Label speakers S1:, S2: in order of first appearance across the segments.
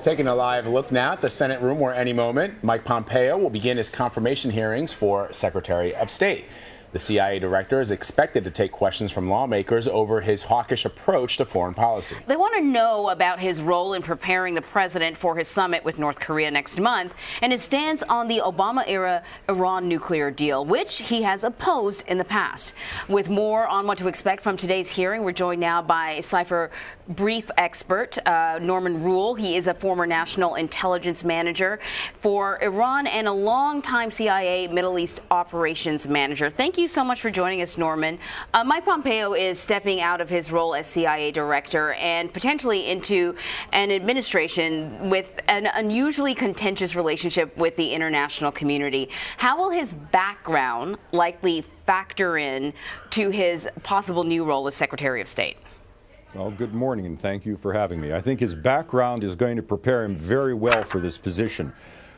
S1: Taking a live look now at the Senate room where any moment Mike Pompeo will begin his confirmation hearings for Secretary of State. The CIA director is expected to take questions from lawmakers over his hawkish approach to foreign policy.
S2: They want to know about his role in preparing the president for his summit with North Korea next month and his stance on the Obama-era Iran nuclear deal, which he has opposed in the past. With more on what to expect from today's hearing, we're joined now by Cypher brief expert Norman Roule. He is a former national intelligence manager for Iran and a longtime CIA Middle East operations manager. Thank you so much for joining us, Norman. Mike Pompeo is stepping out of his role as CIA director and potentially into an administration with an unusually contentious relationship with the international community. How will his background likely factor in to his possible new role as Secretary of State?
S3: Well, good morning, and thank you for having me. I think his background is going to prepare him very well for this position.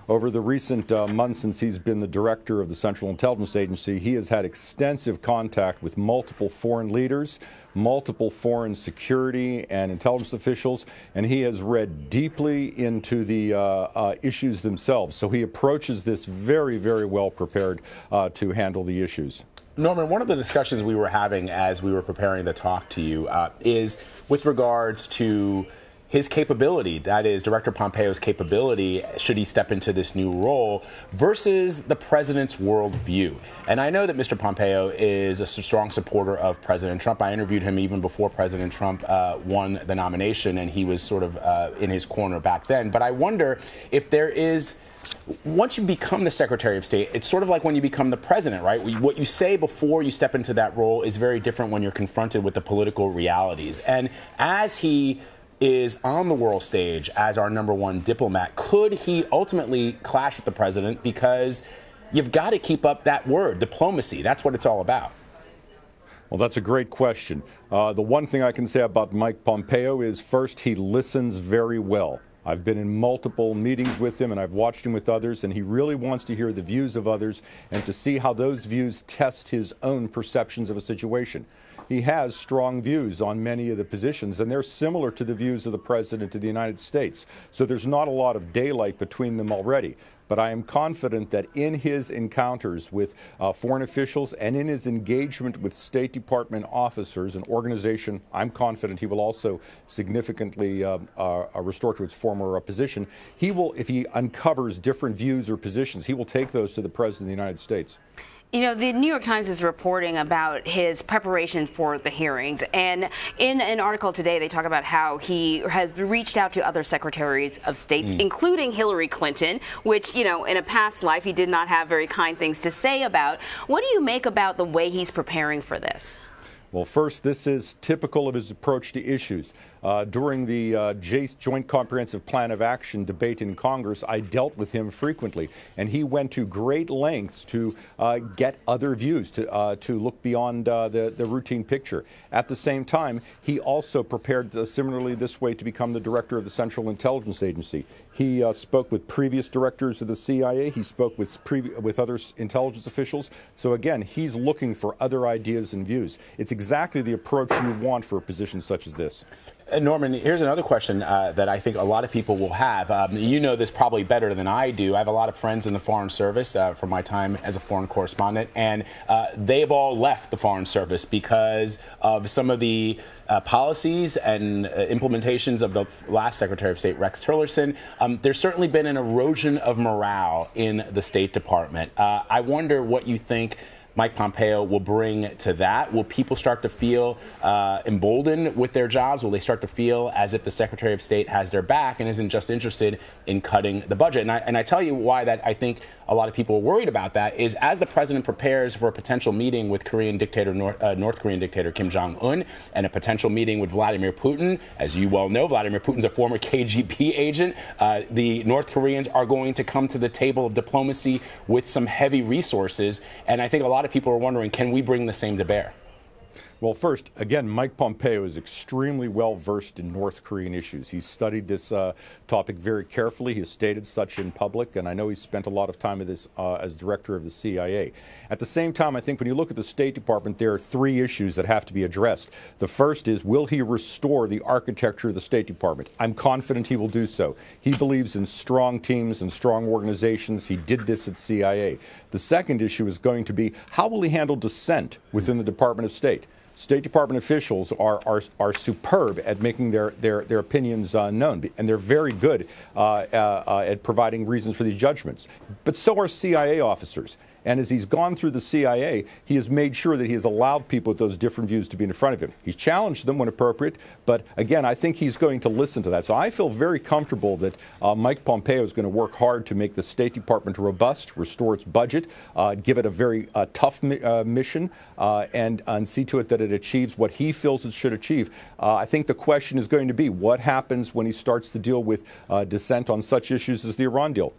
S3: Over the recent months since he's been the director of the Central Intelligence Agency, he has had extensive contact with multiple foreign leaders, multiple foreign security and intelligence officials, and he has read deeply into the issues themselves. So he approaches this very, very well prepared to handle the issues.
S1: Norman, one of the discussions we were having as we were preparing to talk to you is with regards to his capability, that is, Director Pompeo's capability, should he step into this new role, versus the president's worldview. And I know that Mr. Pompeo is a strong supporter of President Trump. I interviewed him even before President Trump won the nomination, and he was sort of in his corner back then. But I wonder if there is, once you become the Secretary of State, it's sort of like when you become the president, right? What you say before you step into that role is very different when you're confronted with the political realities. And as he is on the world stage as our #1 diplomat, could he ultimately clash with the president? Because you've got to keep up that word, diplomacy. That's what it's all about.
S3: Well, that's a great question. The one thing I can say about Mike Pompeo is, first, he listens very well. I've been in multiple meetings with him, and I've watched him with others, and he really wants to hear the views of others and to see how those views test his own perceptions of a situation. He has strong views on many of the positions, and they're similar to the views of the President of the United States. So there's not a lot of daylight between them already. But I am confident that in his encounters with foreign officials and in his engagement with State Department officers, an organization I'm confident he will also significantly restore to its former position, he will, if he uncovers different views or positions, he will take those to the President of the United States.
S2: You know, the New York Times is reporting about his preparation for the hearings. And in an article today, they talk about how he has reached out to other secretaries of state, including Hillary Clinton, which, you know, in a past life, he did not have very kind things to say about. What do you make about the way he's preparing for this?
S3: Well, first, this is typical of his approach to issues. During the Joint Comprehensive Plan of Action debate in Congress, I dealt with him frequently, and he went to great lengths to get other views, to look beyond the routine picture. At the same time, he also prepared similarly this way to become the director of the Central Intelligence Agency. He spoke with previous directors of the CIA. He spoke with other intelligence officials. So again, he's looking for other ideas and views. It's exactly the approach you want for a position such as this.
S1: Norman, here's another question that I think a lot of people will have. You know this probably better than I do. I have a lot of friends in the Foreign Service from my time as a foreign correspondent, and they've all left the Foreign Service because of some of the policies and implementations of the last Secretary of State, Rex Tillerson. There's certainly been an erosion of morale in the State Department. I wonder what you think Mike Pompeo will bring to that. Will people start to feel emboldened with their jobs? Will they start to feel as if the Secretary of State has their back and isn't just interested in cutting the budget? And I tell you why that I think a lot of people are worried about that is as the president prepares for a potential meeting with North Korean dictator Kim Jong-un and a potential meeting with Vladimir Putin. As you well know, Vladimir Putin's a former KGB agent. The North Koreans are going to come to the table of diplomacy with some heavy resources. And I think a lot of people are wondering, can we bring the same to bear?
S3: Well, first, again, Mike Pompeo is extremely well versed in North Korean issues. He's studied this topic very carefully. He has stated such in public, and I know he's spent a lot of time with this as director of the CIA. At the same time, I think when you look at the State Department, there are three issues that have to be addressed. The first is, will he restore the architecture of the State Department? I'm confident he will do so. He believes in strong teams and strong organizations. He did this at CIA. The second issue is going to be, how will he handle dissent within the Department of State? State Department officials are superb at making their opinions known, and they're very good at providing reasons for these judgments. But so are CIA officers. And as he's gone through the CIA, he has made sure that he has allowed people with those different views to be in front of him. He's challenged them when appropriate, but again, I think he's going to listen to that. So I feel very comfortable that Mike Pompeo is going to work hard to make the State Department robust, restore its budget, give it a very tough mission, and see to it that it achieves what he feels it should achieve. I think the question is going to be, what happens when he starts to deal with dissent on such issues as the Iran deal?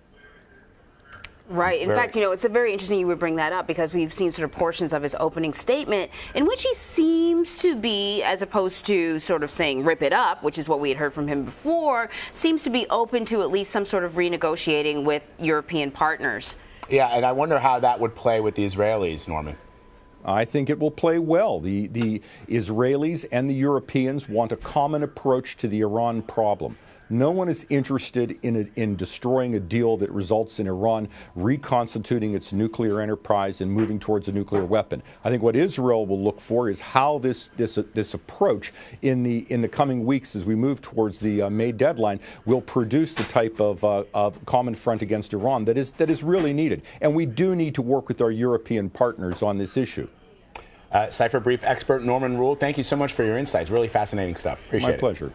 S2: Right. In fact, it's a very interesting you would bring that up, because we've seen sort of portions of his opening statement in which he seems to be, as opposed to sort of saying rip it up, which is what we had heard from him before, seems to be open to at least some sort of renegotiating with European partners. Yeah, and I wonder how that would play with the Israelis, Norman.
S3: I think it will play well. The Israelis and the Europeans want a common approach to the Iran problem. No one is interested in destroying a deal that results in Iran reconstituting its nuclear enterprise and moving towards a nuclear weapon. I think what Israel will look for is how this approach in the coming weeks, as we move towards the May deadline, will produce the type of common front against Iran that is really needed. And we do need to work with our European partners on this issue.
S1: Cypher Brief expert Norman Roule, thank you so much for your insights. Really fascinating stuff. Appreciate it.
S3: My pleasure.